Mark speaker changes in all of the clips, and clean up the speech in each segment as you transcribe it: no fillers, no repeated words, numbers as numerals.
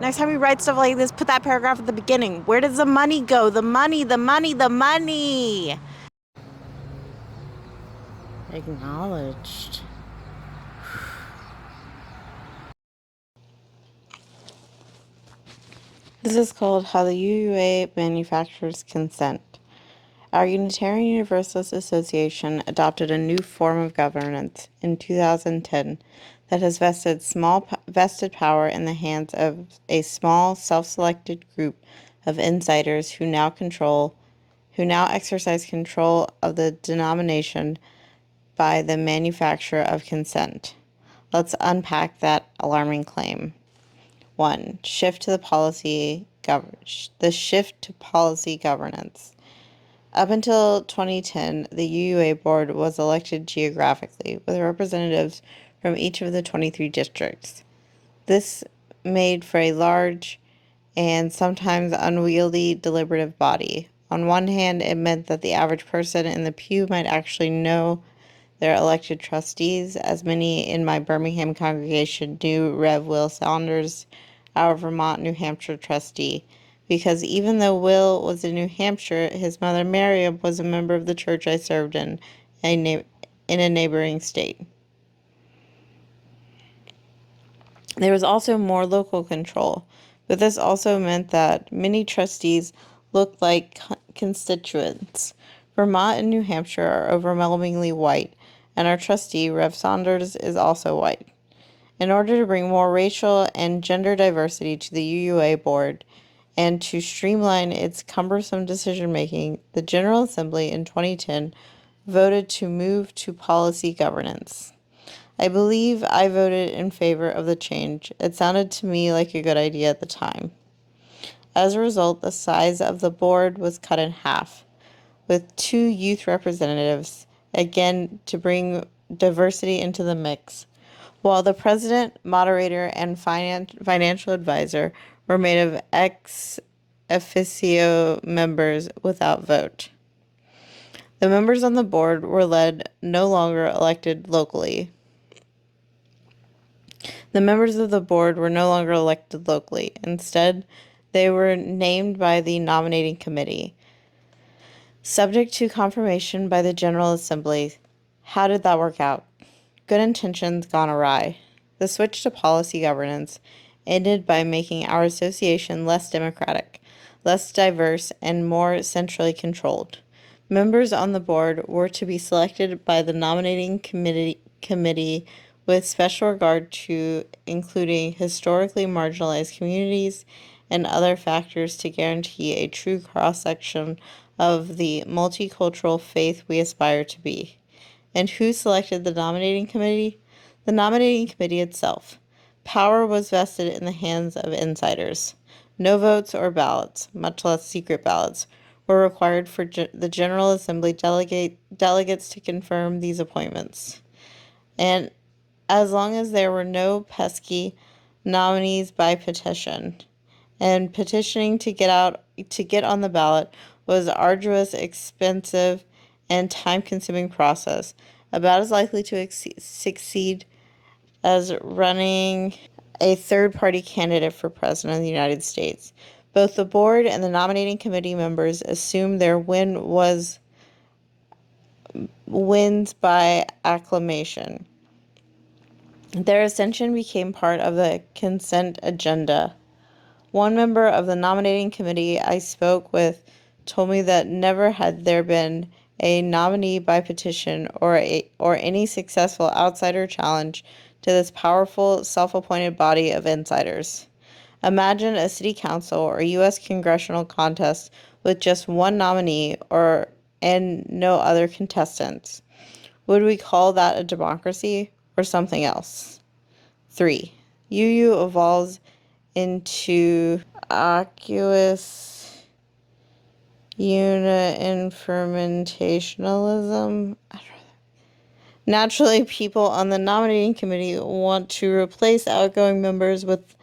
Speaker 1: Next time you write stuff like this, put that paragraph at the beginning. Where does the money go? The money, the money, the money. Acknowledged. This is called How the UUA Manufactures Consent. Our Unitarian Universalist Association adopted a new form of governance in 2010 that has vested power in the hands of a small, self-selected group of insiders who now exercise control of the denomination by the manufacture of consent. Let's unpack that alarming claim. 1. The shift to policy governance. Up until 2010, the UUA board was elected geographically, with representatives from each of the 23 districts. This made for a large and sometimes unwieldy deliberative body. On one hand, it meant that the average person in the pew might actually know their elected trustees, as many in my Birmingham congregation knew Rev. Will Saunders, our Vermont, New Hampshire trustee, because even though Will was in New Hampshire, his mother Miriam was a member of the church I served in a neighboring state. There was also more local control, but this also meant that many trustees looked like constituents. Vermont and New Hampshire are overwhelmingly white, and our trustee, Rev. Saunders, is also white. In order to bring more racial and gender diversity to the UUA board and to streamline its cumbersome decision-making, the General Assembly in 2010 voted to move to policy governance. I believe I voted in favor of the change. It sounded to me like a good idea at the time. As a result, the size of the board was cut in half, with 2 youth representatives, again to bring diversity into the mix, while the president, moderator, and financial advisor were made of ex officio members without vote. The members on the board were no longer elected locally. Instead, they were named by the nominating committee, subject to confirmation by the General Assembly. How did that work out? Good intentions gone awry. The switch to policy governance ended by making our association less democratic, less diverse, and more centrally controlled. Members on the board were to be selected by the nominating committee with special regard to including historically marginalized communities and other factors to guarantee a true cross-section of the multicultural faith we aspire to be. And who selected the nominating committee? The nominating committee itself. Power was vested in the hands of insiders. No votes or ballots, much less secret ballots, were required for the General Assembly delegates to confirm these appointments. And as long as there were no pesky nominees by petition, and petitioning to get on the ballot was an arduous, expensive, and time-consuming process, about as likely to succeed as running a third-party candidate for President of the United States. Both the board and the nominating committee members assumed their wins by acclamation. Their ascension became part of the consent agenda. One member of the nominating committee I spoke with told me that never had there been a nominee by petition or any successful outsider challenge to this powerful, self-appointed body of insiders. Imagine a city council or a U.S. congressional contest with just one nominee and no other contestants. Would we call that a democracy or something else? 3. UU evolves into aqueous unifermentationalism. Naturally, people on the nominating committee want to replace outgoing members with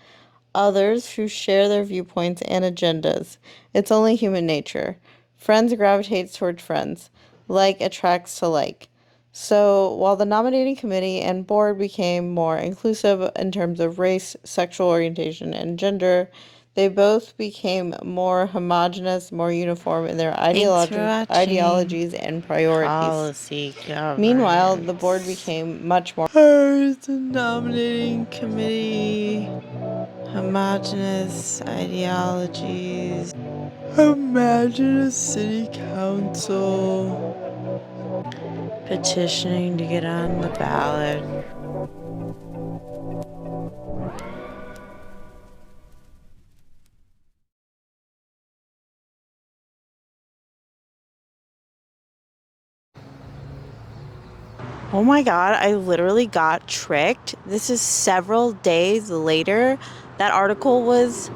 Speaker 1: others who share their viewpoints and agendas. It's only human nature. Friends gravitate toward friends. Like attracts to like. So, while the nominating committee and board became more inclusive in terms of race, sexual orientation, and gender, they both became more homogenous, more uniform in their ideologies and priorities.
Speaker 2: Policy governance.
Speaker 1: Meanwhile, the board became much more the nominating committee, homogenous ideologies. Imagine a city council petitioning to get on the ballot. Oh my God, I literally got tricked. This is several days later. That article was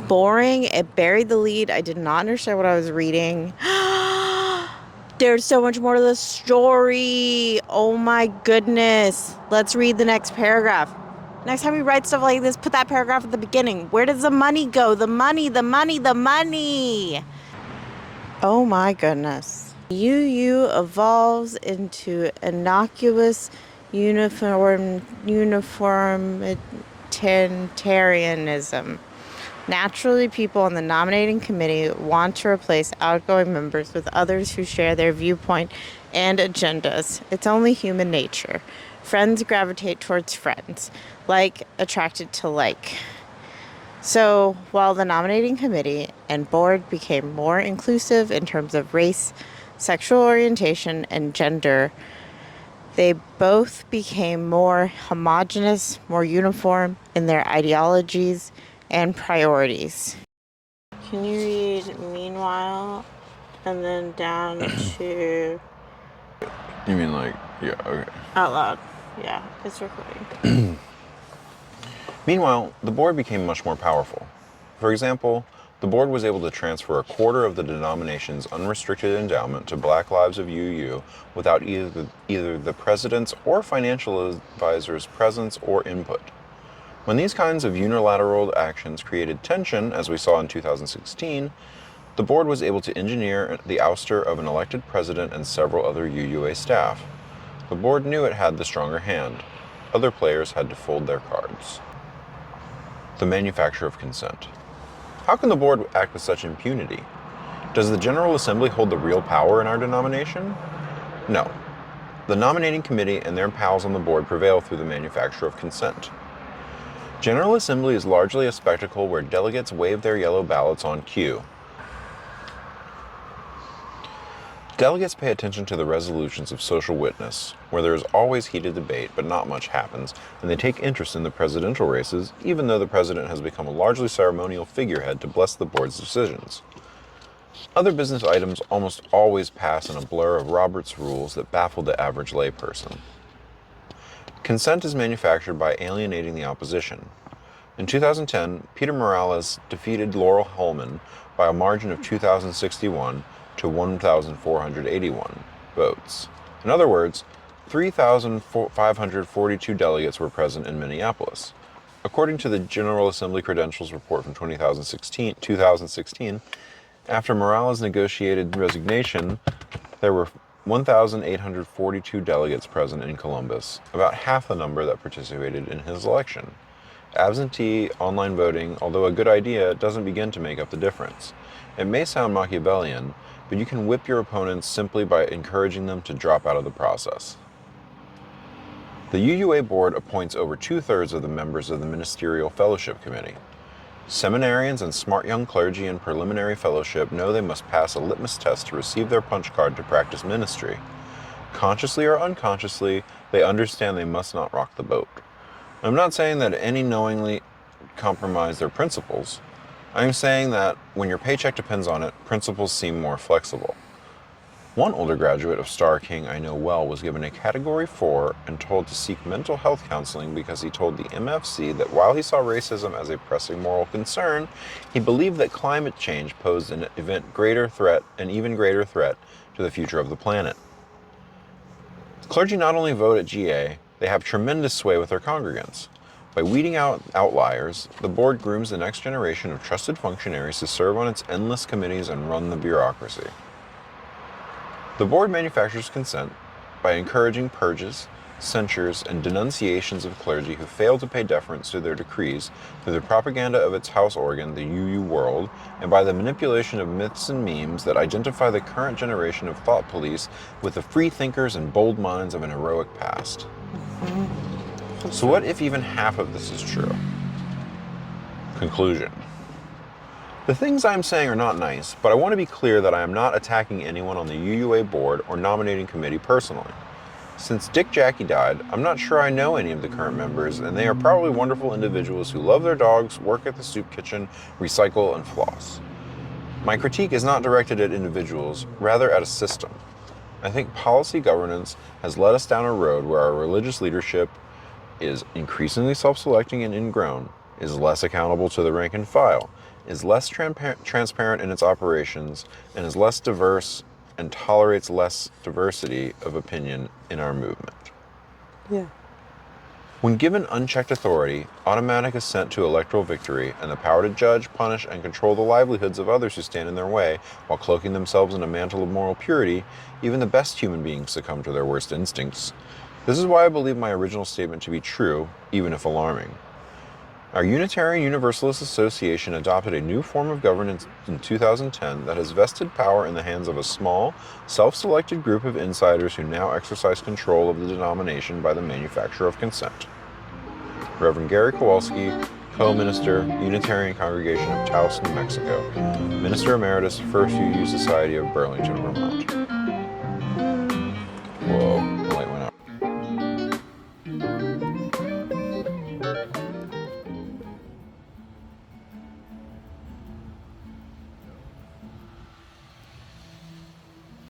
Speaker 1: boring. It buried the lead. I did not understand what I was reading. There's so much more to the story. Oh my goodness. Let's read the next paragraph. Next time you write stuff like this, put that paragraph at the beginning. Where does the money go? The money, the money, the money. Oh my goodness. UU evolves into innocuous uniformitarianism. Naturally, people on the nominating committee want to replace outgoing members with others who share their viewpoint and agendas. It's only human nature. Friends gravitate towards friends, like attracted to like. So, while the nominating committee and board became more inclusive in terms of race, sexual orientation, and gender, they both became more homogenous, more uniform in their ideologies and priorities. Can you read meanwhile and then down to
Speaker 3: You mean like, yeah, okay.
Speaker 1: out loud? Yeah, it's recording.
Speaker 3: Meanwhile, the board became much more powerful. For example, the board was able to transfer a quarter of the denomination's unrestricted endowment to Black Lives of UU without either the president's or financial advisor's presence or input. When these kinds of unilateral actions created tension, as we saw in 2016, the board was able to engineer the ouster of an elected president and several other UUA staff. The board knew it had the stronger hand. Other players had to fold their cards. The manufacture of consent. How can the board act with such impunity? Does the General Assembly hold the real power in our denomination? No. The nominating committee and their pals on the board prevail through the manufacture of consent. General Assembly is largely a spectacle where delegates wave their yellow ballots on cue. Delegates pay attention to the resolutions of social witness, where there is always heated debate but not much happens, and they take interest in the presidential races, even though the president has become a largely ceremonial figurehead to bless the board's decisions. Other business items almost always pass in a blur of Robert's rules that baffle the average layperson. Consent is manufactured by alienating the opposition. In 2010, Peter Morales defeated Laurel Holman by a margin of 2,061 to 1,481 votes. In other words, 3,542 delegates were present in Minneapolis. According to the General Assembly Credentials Report from 2016, after Morales' negotiated resignation, there were 1,842 delegates present in Columbus, about half the number that participated in his election. Absentee online voting, although a good idea, doesn't begin to make up the difference. It may sound Machiavellian, but you can whip your opponents simply by encouraging them to drop out of the process. The UUA board appoints over 2/3 of the members of the Ministerial Fellowship Committee. Seminarians and smart young clergy in preliminary fellowship know they must pass a litmus test to receive their punch card to practice ministry. Consciously or unconsciously, they understand they must not rock the boat. I'm not saying that any knowingly compromise their principles. I'm saying that when your paycheck depends on it, principles seem more flexible. One older graduate of Star King I know well was given a Category 4 and told to seek mental health counseling because he told the MFC that while he saw racism as a pressing moral concern, he believed that climate change posed an even greater threat to the future of the planet. Clergy not only vote at GA, they have tremendous sway with their congregants. By weeding out outliers, the board grooms the next generation of trusted functionaries to serve on its endless committees and run the bureaucracy. The board manufactures consent by encouraging purges, censures, and denunciations of clergy who fail to pay deference to their decrees through the propaganda of its house organ, the UU World, and by the manipulation of myths and memes that identify the current generation of thought police with the free thinkers and bold minds of an heroic past. So what if even half of this is true? Conclusion. The things I'm saying are not nice, but I want to be clear that I am not attacking anyone on the UUA board or nominating committee personally. Since Dick Jackie died, I'm not sure I know any of the current members, and they are probably wonderful individuals who love their dogs, work at the soup kitchen, recycle, and floss. My critique is not directed at individuals, rather at a system. I think policy governance has led us down a road where our religious leadership is increasingly self-selecting and ingrown, is less accountable to the rank and file, is less transparent in its operations, and is less diverse and tolerates less diversity of opinion in our movement.
Speaker 2: Yeah.
Speaker 3: When given unchecked authority, automatic assent to electoral victory, and the power to judge, punish, and control the livelihoods of others who stand in their way while cloaking themselves in a mantle of moral purity, even the best human beings succumb to their worst instincts. This is why I believe my original statement to be true, even if alarming. Our Unitarian Universalist Association adopted a new form of governance in 2010 that has vested power in the hands of a small, self-selected group of insiders who now exercise control of the denomination by the manufacture of consent. Reverend Gary Kowalski, Co-Minister, Unitarian Congregation of Taos, New Mexico, Minister Emeritus, First UU Society of Burlington, Vermont.